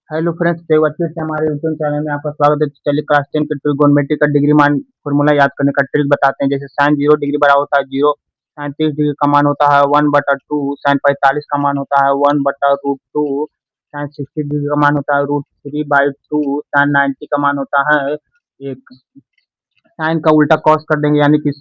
Hello friends, एक बार फिर से हमारे यूट्यूब चैनल में आपका स्वागत है। तो चलिए क्लास 10 के ट्रिग्नोमेट्री का डिग्री मान फॉर्मूला याद करने का ट्रिक बताते हैं। जैसे साइन 0 डिग्री बराबर होता है 0, साइन 30 डिग्री का मान होता है 1/2, साइन 45 का मान होता है 1/√2, साइन 60 डिग्री का मान होता है √3/2, साइन 90 का मान होता है 1। साइन का उल्टा कॉस कर देंगे, यानी कि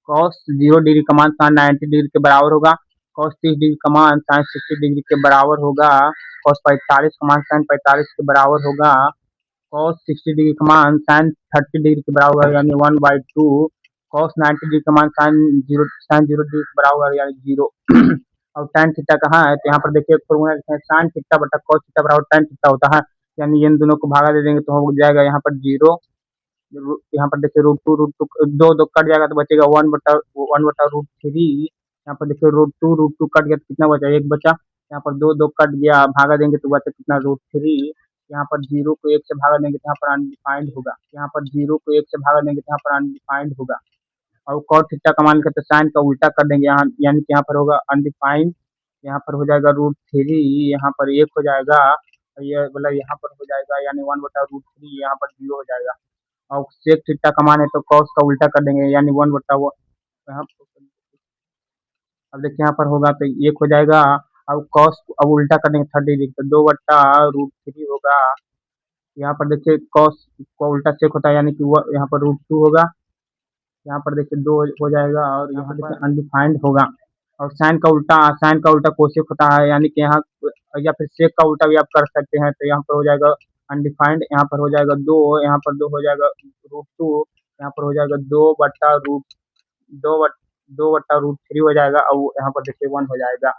कॉस 0 डिग्री का मान साइन 90 डिग्री के बराबर होगा, कॉस 30 डिग्री का मान साइन 60 डिग्री के बराबर होगा, कॉस 45 का मान साइन 45 के बराबर होगा, कॉस 60 डिग्री का मान साइन 30 डिग्री के बराबर होगा यानी 1/2, कॉस 90 डिग्री का मान साइन 0 डिग्री के बराबर होगा यानी 0। और tan थीटा कहाँ है, तो यहाँ पर देखिए फॉर्मूला लिखा है साइन थीटा बटा कॉस थीटा बराबर tan थीटा होता है, यानी इन दोनों को भागा दे देंगे तो हो जाएगा यहाँ पर 0। यहाँ पर देखिए √2 दो दो कट जाएगा तो बचेगा 1/√3। यहाँ पर देखिए √2 कट गया तो कितना बचा, एक बचा। यहाँ पर दो दो कट गया, भागा देंगे तो बचा कितना, √3। यहाँ पर 0 को 1 से भागा देंगे तो यहाँ पर अनडिफाइंड होगा, यहाँ पर 0 को 1 से भागा देंगे तो यहाँ पर अनडिफाइंड होगा। और cos थीटा का मान करते साइन का उल्टा कर देंगे, यहाँ यानी कि यहाँ पर होगा अनडिफाइंड, यहाँ पर हो जाएगा √3, यहाँ पर 1 हो जाएगा, ये मतलब यहाँ पर हो जाएगा यानी 1/√3, यहाँ पर 0 हो जाएगा। और सेक थीटा का मान है तो कॉस का उल्टा कर देंगे यानी 1 बटा वो यहाँ। अब देखिए यहाँ पर होगा तो 1 हो जाएगा। अब कॉस अब उल्टा कर देंगे 30 डिग्री तो 2/√3 होगा। यहाँ पर देखिए कॉस को उल्टा सेक होता है यानी कि वो यहाँ पर √2 होगा, यहाँ पर देखिए 2 हो जाएगा और यहाँ देखिए अनडिफाइंड होगा। और साइन का उल्टा कोसेक होता है, यानी कि यहाँ या फिर सेक का उल्टा भी आप कर सकते हैं, तो यहाँ पर हो जाएगा अनडिफाइंड, यहाँ पर हो जाएगा 2, यहाँ पर 2 हो जाएगा √2, यहाँ पर हो जाएगा 2/√3 हो जाएगा और यहाँ पर देखिए 1 हो जाएगा।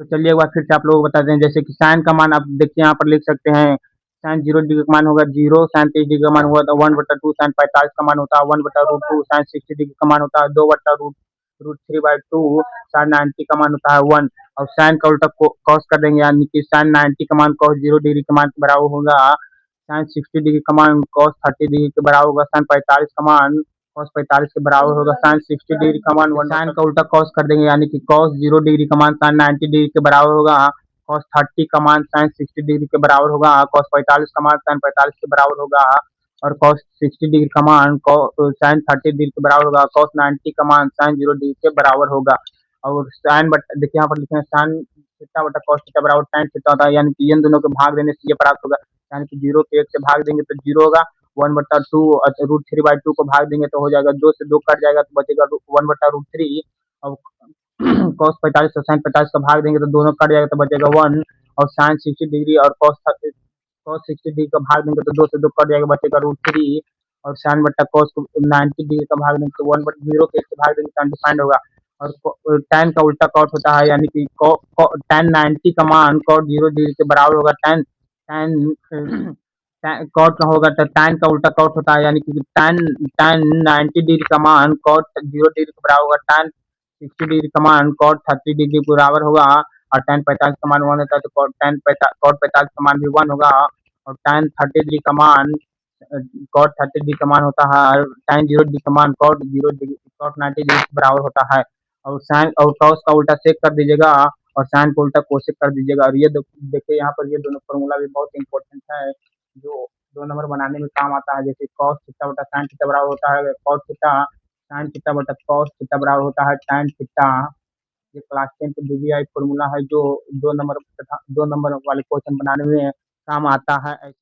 तो चलिए एक बार फिर से आप लोग को बताते हैं। जैसे कि साइन का मान आप देखिए यहाँ पर लिख सकते हैं, साइन 0 डिग्री का मान होगा 0, साइन 30 डिग्री का मान हुआ तो 1/2, साइन 45 का मान होता है 1/√2, साइन 60 डिग्री का मान होता है 2/√3/2, साइन 90 का मान होता है 1। और साइन का उल्टा कॉस कर देंगे, यानी कि साइन 90 का मान कॉस 0 डिग्री के मान के बराबर होगा, साइन 60 डिग्री का मान कॉस 30 डिग्री के बराबर होगा, साइन 45 का मान कॉस 45 के बराबर होगा, साइन 60 डिग्री का मान साइन का उल्टा कॉस कर देंगे, यानी कि कॉस 0 डिग्री का मान साइन 90 डिग्री के बराबर होगा, कॉस 30 का मान साइन 60 डिग्री के बराबर होगा, कॉस 45 का मान साइन 45 के बराबर होगा, और कॉस 60 डिग्री का मान साइन 30 डिग्री के बराबर होगा, कॉस 90 का मान साइन 0 डिग्री के बराबर होगा। और साइन बट देखिए यहाँ पर लिखे हैं साइन थीटा बटा कॉस थीटा बराबर tan थीटा होता है, यानी कि इन दोनों को भाग देने से ये प्राप्त होगा, यानी कि 0 को 1 से भाग देंगे तो 0 होगा, 1/2 √3/2 को भाग देंगे तो हो जाएगा, 2 से 2 कट जाएगा तो बचेगा 1/√3। और कॉस 45 और साइन 45 का भाग देंगे तो दोनों कट जाएगा तो बचेगा 1। और साइन 60 डिग्री और कॉस 60 डिग्री का भाग देंगे तो 2 से 2 कट जाएगा बचेगा √3। और साइन बट्टा कॉस को 90 डिग्री का भाग देंगे तो 1/0 के 1 से भाग देंगे तो अनडिफाइंड होगा। और tan का उल्टा कॉट होता है, यानी कि tan 90 का मान कॉट 0 डिग्री के बराबर होगा, tan tan कॉट का होगा तो tan का उल्टा कॉट होता है, यानी कि tan 90 डिग्री का मान कॉट 0 डिग्री के बराबर होगा, tan 60 डिग्री का मान कॉट 30 डिग्री के बराबर होगा, और tan 45 का मान 1 होता है तो कॉट 45 का मान भी 1 होगा। और tan 30 डिग्री का मान कॉट 30 डिग्री का मान होता है, और tan 0 डिग्री का मान कॉट 90 डिग्री के बराबर होता है। और साइन और कॉस का उल्टा सेक कर दीजिएगा और साइन को उल्टा कोसेक कर दीजिएगा। और ये देखिए यहाँ पर ये दोनों फॉर्मूला भी बहुत इंपॉर्टेंट है, जो 2 नंबर बनाने में काम आता है। जैसे कॉस थीटा बटा साइन थीटा बराबर होता है कॉस थीटा, साइन थीटा बटा कॉस थीटा बराबर होता है tan थीटा। ये क्लास 10 के बीबीआई फॉर्मूला है, जो 2 नंबर तथा 2 नंबर वाले क्वेश्चन बनाने में काम आता है।